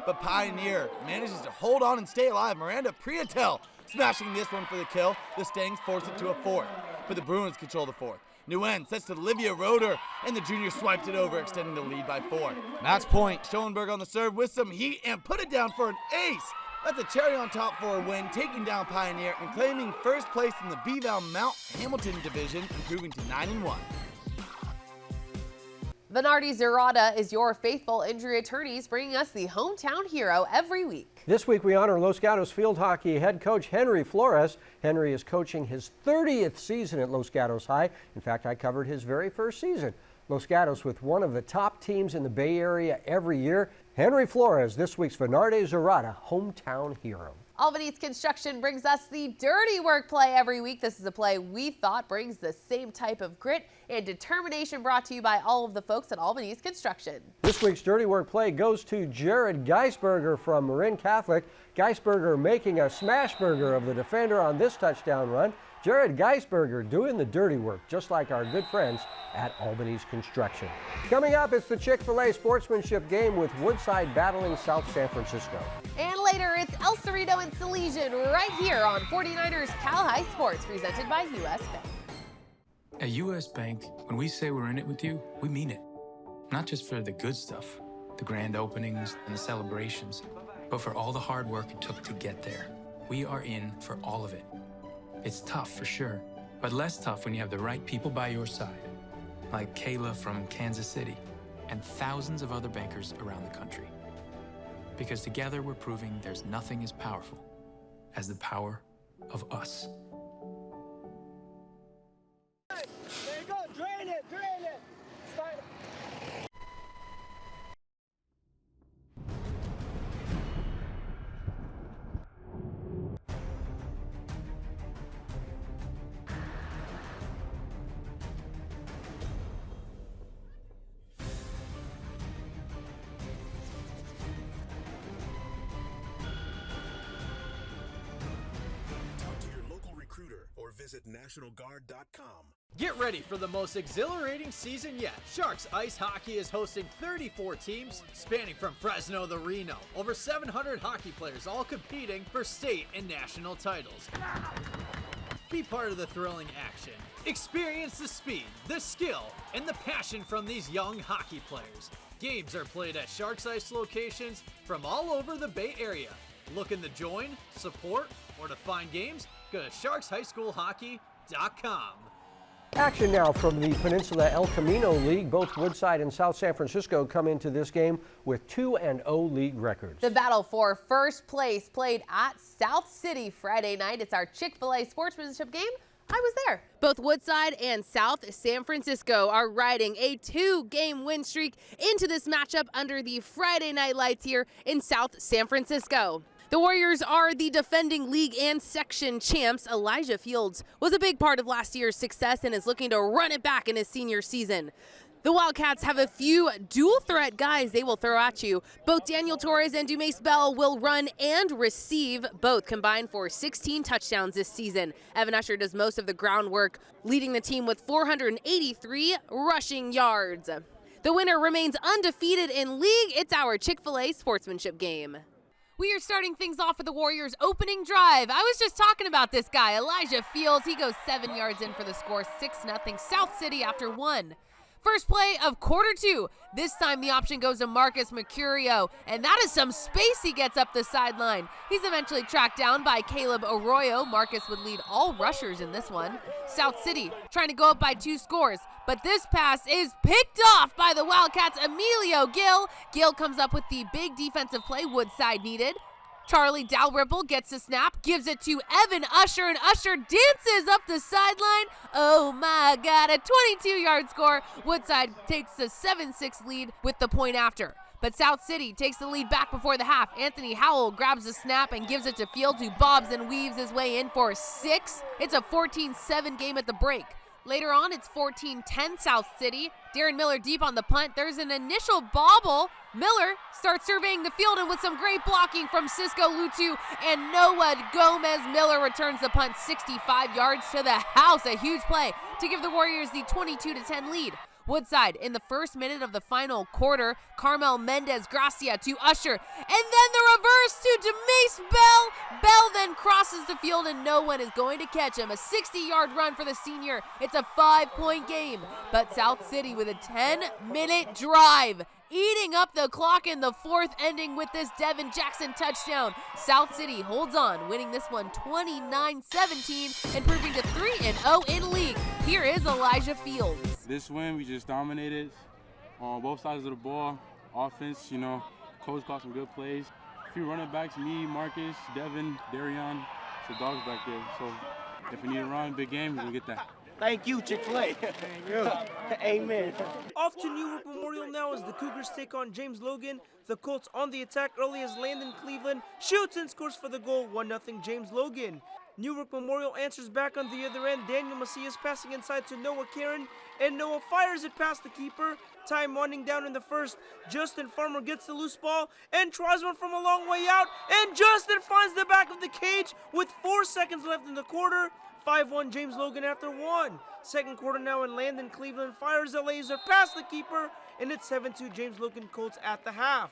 But Pioneer manages to hold on and stay alive. Miranda Prietel smashing this one for the kill. The Stangs force it to a 4th, but the Bruins control the 4th. Nguyen sets to Olivia Roeder, and the junior swiped it over, extending the lead by 4. Match point. Schoenberg on the serve with some heat and put it down for an ace. That's a cherry on top for a win, taking down Pioneer and claiming first place in the Beval Mount Hamilton Division, improving to 9-1. Venardi Zerata is your faithful injury attorneys, bringing us the hometown hero every week. This week we honor Los Gatos field hockey head coach Henry Flores. Henry is coaching his 30th season at Los Gatos High. In fact, I covered his very first season. Los Gatos with one of the top teams in the Bay Area every year. Henry Flores, this week's Venardi Zerata hometown hero. Albany's Construction brings us the dirty work play every week. This is a play we thought brings the same type of grit and determination, brought to you by all of the folks at Albany's Construction. This week's dirty work play goes to Jared Geisberger from Marin Catholic. Geisberger making a smash burger of the defender on this touchdown run. Jared Geisberger doing the dirty work, just like our good friends at Albany's Construction. Coming up, it's the Chick-fil-A sportsmanship game with Woodside battling South San Francisco. And later, it's El Cerrito and Salesian right here on 49ers Cal High Sports, presented by U.S. Bank. At U.S. Bank, when we say we're in it with you, we mean it. Not just for the good stuff, the grand openings and the celebrations, but for all the hard work it took to get there. We are in for all of it. It's tough for sure, but less tough when you have the right people by your side, like Kayla from Kansas City and thousands of other bankers around the country. Because together we're proving there's nothing as powerful as the power of us. There you go, drain it, drain it. Start. Or visit NationalGuard.com. Get ready for the most exhilarating season yet. Sharks Ice Hockey is hosting 34 teams spanning from Fresno to Reno. Over 700 hockey players all competing for state and national titles. Be part of the thrilling action. Experience the speed, the skill, and the passion from these young hockey players. Games are played at Sharks Ice locations from all over the Bay Area. Looking to join, support, or to find games? Go to sharkshighschoolhockey.com. Action now from the Peninsula El Camino League. Both Woodside and South San Francisco come into this game with 2-0 league records. The battle for first place played at South City Friday night. It's our Chick-fil-A sportsmanship game. I was there. Both Woodside and South San Francisco are riding a 2-game win streak into this matchup under the Friday night lights here in South San Francisco. The Warriors are the defending league and section champs. Elijah Fields was a big part of last year's success and is looking to run it back in his senior season. The Wildcats have a few dual threat guys they will throw at you. Both Daniel Torres and Dumace Bell will run and receive. Both combined for 16 touchdowns this season. Evan Usher does most of the groundwork, leading the team with 483 rushing yards. The winner remains undefeated in league. It's our Chick-fil-A sportsmanship game. We are starting things off with the Warriors' opening drive. I was just talking about this guy, Elijah Fields. He goes 7 yards in for the score, 6-0 South City after 1. First play of quarter 2. This time the option goes to Marcus Mercurio, and that is some space he gets up the sideline. He's eventually tracked down by Caleb Arroyo. Marcus would lead all rushers in this one. South City trying to go up by 2 scores, but this pass is picked off by the Wildcats' Emilio Gill. Gill comes up with the big defensive play Woodside needed. Charlie Dalrymple gets the snap, gives it to Evan Usher, and Usher dances up the sideline. Oh my God, a 22-yard score. Woodside takes a 7-6 lead with the point after. But South City takes the lead back before the half. Anthony Howell grabs the snap and gives it to Fields, who bobs and weaves his way in for 6. It's a 14-7 game at the break. Later on, it's 14-10 South City. Darren Miller deep on the punt. There's an initial bobble. Miller starts surveying the field, and with some great blocking from Cisco Lutu and Noah Gomez, Miller returns the punt 65 yards to the house. A huge play to give the Warriors the 22-10 lead. Woodside in the first minute of the final quarter. Carmel Mendez Gracia to Usher, and then the reverse to Dumace Bell. Bell then crosses the field and no one is going to catch him. A 60-yard run for the senior. It's a 5-point game, but South City with a 10-minute drive, eating up the clock in the fourth, ending with this Devin Jackson touchdown. South City holds on, winning this one 29-17 and proving to 3-0 in league. Here is Elijah Fields. This win, we just dominated. on both sides of the ball. Offense, coach caught some good plays. A few running backs, me, Marcus, Devin, Darion, some dogs back there. So if we need a run, big game, we'll get that. Thank you, Chick-fil-A. Amen. Off to Newark Memorial now as the Cougars take on James Logan. The Colts on the attack early as Landon Cleveland shoots and scores for the goal. 1-0 James Logan. Newark Memorial answers back on the other end. Daniel Macias passing inside to Noah Karen, and Noah fires it past the keeper. Time winding down in the first. Justin Farmer gets the loose ball and tries one from a long way out, and Justin finds the back of the cage with 4 seconds left in the quarter. 5-1 James Logan after 1. Second quarter now, and Landon Cleveland fires a laser past the keeper, and it's 7-2 James Logan Colts at the half.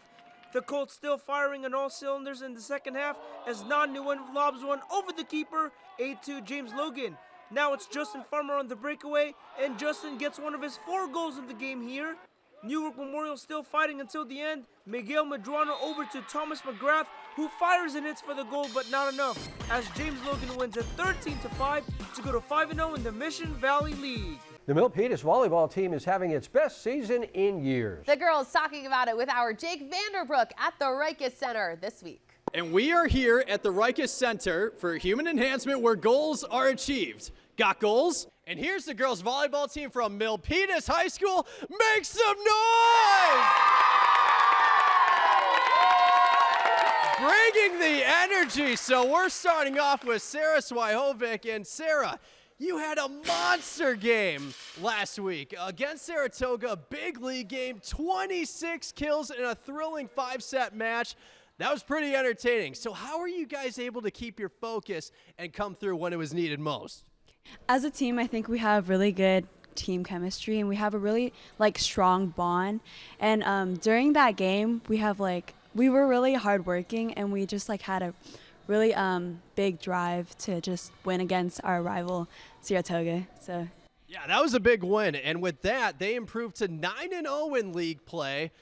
The Colts still firing on all cylinders in the second half as Non-Nguyen lobs one over the keeper. 8-2 James Logan. Now it's Justin Farmer on the breakaway, and Justin gets one of his 4 goals of the game here. Newark Memorial still fighting until the end. Miguel Medrano over to Thomas McGrath, who fires and hits for the goal, but not enough, as James Logan wins at 13-5 to go to 5-0 in the Mission Valley League. The Milpitas volleyball team is having its best season in years. The girls talking about it with our Jake Vanderbrook at the Rikus Center this week. And we are here at the Rikus Center for Human Enhancement, where goals are achieved. Got goals? And here's the girls volleyball team from Milpitas High School. Make some noise! Bringing the energy. So we're starting off with Sarah Swyhovic. And Sarah, you had a monster game last week against Saratoga, big league game, 26 kills in a thrilling 5-set match. That was pretty entertaining. So how are you guys able to keep your focus and come through when it was needed most? As a team, I think we have really good team chemistry, and we have a really strong bond. And during that game, we were really hardworking, and we just had a really big drive to just win against our rival Saratoga. So yeah, that was a big win, and with that, they improved to 9-0 in league play,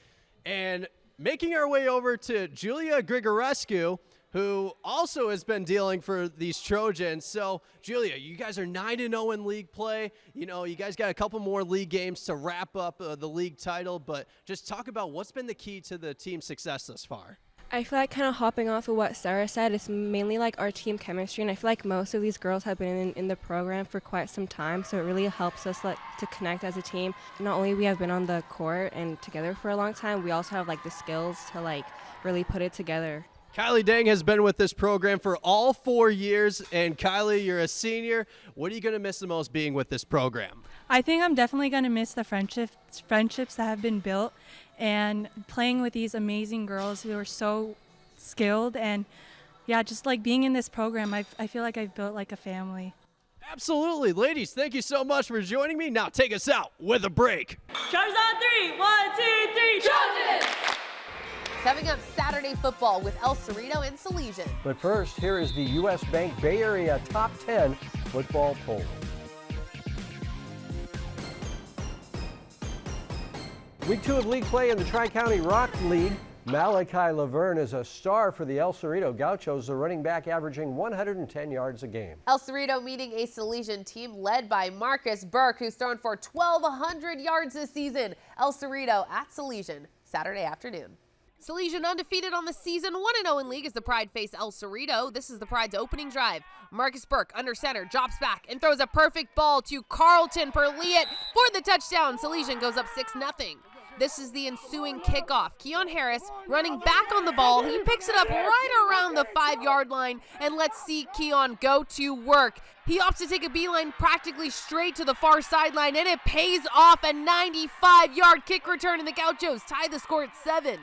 and making our way over to Julia Grigorescu, who also has been dealing for these Trojans. So, Julia, you guys are 9-0 in league play. You guys got a couple more league games to wrap up the league title, but just talk about what's been the key to the team's success thus far. I feel like kind of hopping off of what Sarah said, it's mainly our team chemistry, and I feel like most of these girls have been in the program for quite some time, so it really helps us to connect as a team. Not only we have been on the court and together for a long time, we also have the skills to really put it together. Kylie Dang has been with this program for all 4 years, and Kylie, you're a senior. What are you going to miss the most being with this program? I think I'm definitely going to miss the friendships that have been built, and playing with these amazing girls who are so skilled, and just being in this program, I feel like I've built a family. Absolutely. Ladies, thank you so much for joining me. Now take us out with a break. Trojans on 3. 1, 2, 3. Trojans! Coming up, Saturday football with El Cerrito and Salesian. But first, here is the U.S. Bank Bay Area Top 10 football poll. Week 2 of league play in the Tri-County Rock League. Malachi Laverne is a star for the El Cerrito Gauchos, the running back averaging 110 yards a game. El Cerrito meeting a Salesian team led by Marcus Burke, who's thrown for 1,200 yards this season. El Cerrito at Salesian, Saturday afternoon. Salesian undefeated on the season, 1-0 in league as the Pride face El Cerrito. This is the Pride's opening drive. Marcus Burke under center, drops back, and throws a perfect ball to Carlton Perliet for the touchdown. Salesian goes up 6-0. This is the ensuing kickoff. Keon Harris running back on the ball. He picks it up right around the 5-yard line, and let's see Keon go to work. He opts to take a beeline practically straight to the far sideline, and it pays off. A 95-yard kick return, and the Gauchos tie the score at 7.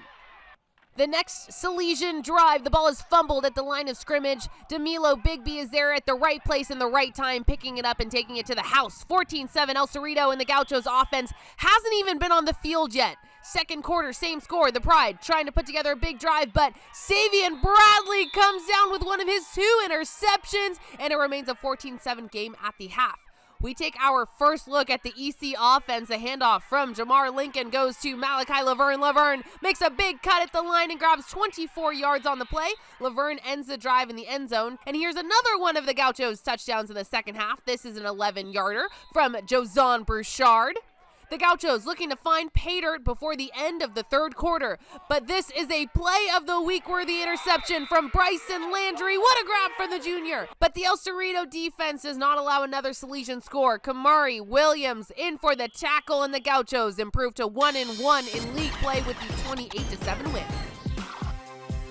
The next Salesian drive, the ball is fumbled at the line of scrimmage. Demilo Bigby is there at the right place in the right time, picking it up and taking it to the house. 14-7 El Cerrito, and the Gauchos offense hasn't even been on the field yet. Second quarter, same score. The Pride trying to put together a big drive, but Savion Bradley comes down with one of his 2 interceptions, and it remains a 14-7 game at the half. We take our first look at the EC offense. A handoff from Jamar Lincoln goes to Malachi Laverne. Laverne makes a big cut at the line and grabs 24 yards on the play. Laverne ends the drive in the end zone. And here's another one of the Gauchos' touchdowns in the second half. This is an 11-yarder from Jozon Brouchard. The Gauchos looking to find pay dirt before the end of the third quarter. But this is a play of the week worthy interception from Bryson Landry. What a grab for the junior. But the El Cerrito defense does not allow another Salesian score. Kamari Williams in for the tackle, and the Gauchos improve to 1-1 in league play with the 28-7 win.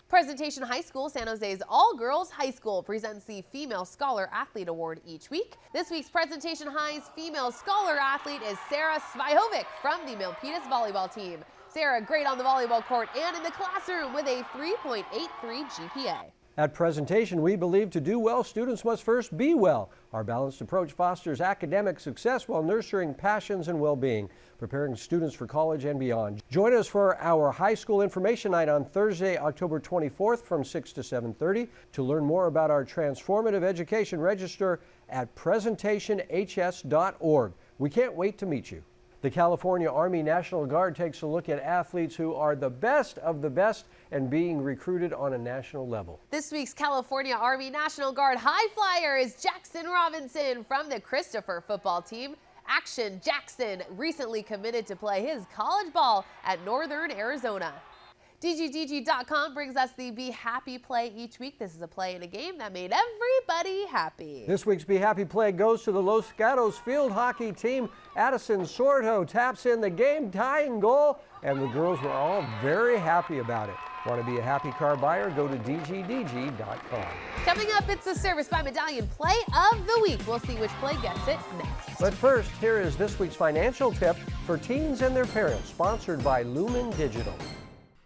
Presentation High School, San Jose's all-girls high school, presents the Female Scholar Athlete Award each week. This week's Presentation High's Female Scholar Athlete is Sarah Svijovic from the Milpitas volleyball team. Sarah, great on the volleyball court and in the classroom with a 3.83 GPA. At Presentation, we believe to do well, students must first be well. Our balanced approach fosters academic success while nurturing passions and well-being, preparing students for college and beyond. Join us for our high school information night on Thursday, October 24th from 6 to 7:30. To learn more about our transformative education, register at presentationhs.org. We can't wait to meet you. The California Army National Guard takes a look at athletes who are the best of the best and being recruited on a national level. This week's California Army National Guard high flyer is Jackson Robinson from the Christopher football team. Action Jackson recently committed to play his college ball at Northern Arizona. DGDG.com brings us the Be Happy play each week. This is a play in a game that made everybody happy. This week's Be Happy play goes to the Los Gatos field hockey team. Addison Sorto taps in the game-tying goal, and the girls were all very happy about it. Want to be a happy car buyer? Go to DGDG.com. Coming up, it's the Service by Medallion play of the week. We'll see which play gets it next. But first, here is this week's financial tip for teens and their parents, sponsored by Lumen Digital.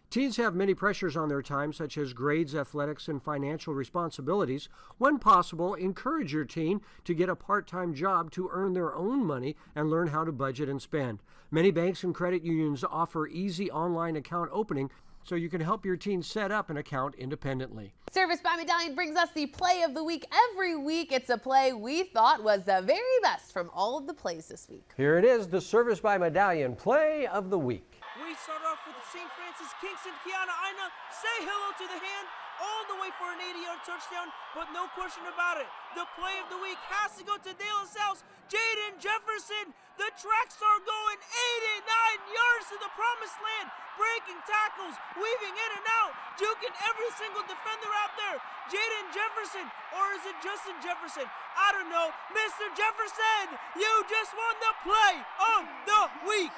Teens have many pressures on their time, such as grades, athletics, and financial responsibilities. When possible, encourage your teen to get a part-time job to earn their own money and learn how to budget and spend. Many banks and credit unions offer easy online account opening, so you can help your teen set up an account independently. Service by Medallion brings us the play of the week every week. It's a play we thought was the very best from all of the plays this week. Here it is, the Service by Medallion play of the week. We start off with St. Francis Kingston. Kiana Aina, say hello to the hand all the way for an 80-yard touchdown, but no question about it. The play of the week has to go to De La Salle's Jaden Jefferson. The track star going 89 yards to the promised land, breaking tackles, weaving in and out, juking every single defender out there. Jaden Jefferson, or is it Justin Jefferson? I don't know. Mr. Jefferson, you just won the play of the week.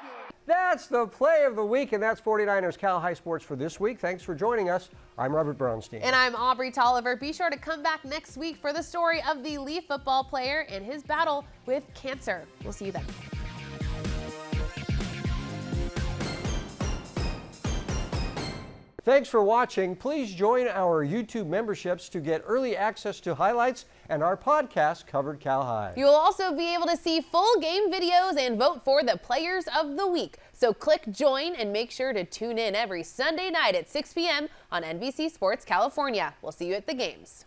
That's the play of the week, and that's 49ers Cal High Sports for this week. Thanks for joining us. I'm Robert Brownstein. And I'm Aubrey Tolliver. Be sure to come back next week for the story of the Lee football player and his battle with cancer. We'll see you then. Thanks for watching. Please join our YouTube memberships to get early access to highlights and our podcast, Covered Cal High. You will also be able to see full game videos and vote for the players of the week. So click join and make sure to tune in every Sunday night at 6 p.m. on NBC Sports California. We'll see you at the games.